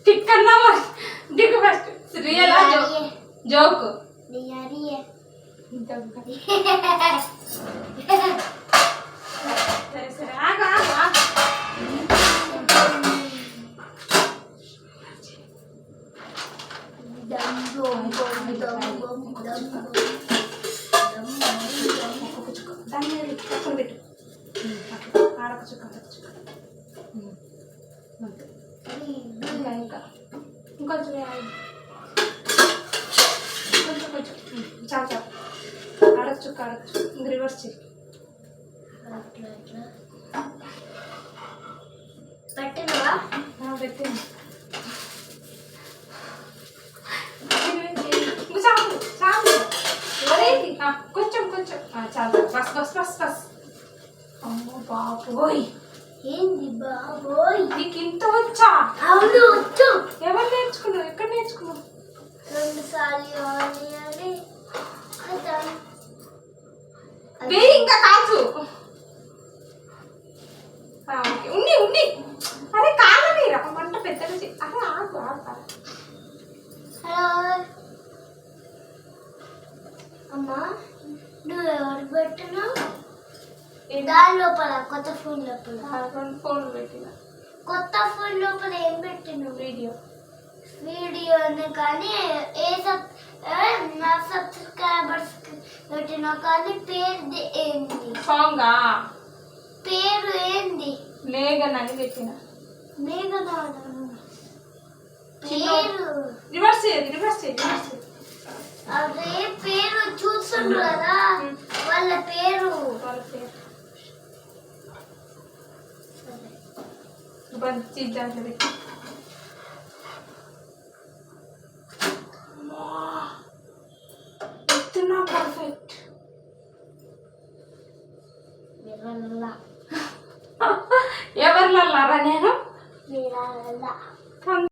టిక్కన్నా దిగు first real joke సరే సరే ఆగా దాన్ని పక్కన పెట్టు ఆడక చుక్క ఇంకా ఇంకా ఇంకొంచెం కొంచెం కొంచెం చాలు చాలు ఆడచ్చు ఇంక రివర్స్ చేయి పెట్టినవా పెట్టింది చాలు చాలు అదేంటి కొంచెం కొంచెం చాలు బస్ బస్ బస్ బస్ అమ్మో బాబోయ్ ఏంది బాబోయ్ నీకు ఇంత వచ్చా? అవును వచ్చు. ఎవరు నేర్చుకున్నావు? ఎక్కడ నేర్చుకున్నావు? 2 సార్లు అని ఇంకా కాదు ఉన్ని ఉన్ని అరే కాదు మీరు మంట పెద్దగా అరే ఆగు ఆగు. హలో అమ్మా నువ్వు ఎవరు పెట్టినావు? దాని లోపల కొత్త ఫోన్ లోపల 2 ఫోన్లు పెట్టిన. కొత్త ఫోన్ లోపల ఏం పెట్టినావు? వీడియో కానీ నా సబ్స్క్రైబర్స్ పెట్టినావు కానీ పేరు ఏంది? సాంగా పేరు ఏంది? మేఘన్ అని పెట్టిన. మేఘన్ పేరు రివర్స్ చేయండి అదే పేరు చూస్తుండ్రు కదా వాళ్ళ పేరు దాంట్లో పెట్టి పర్ఫెక్ట్. ఎవరిలా నేను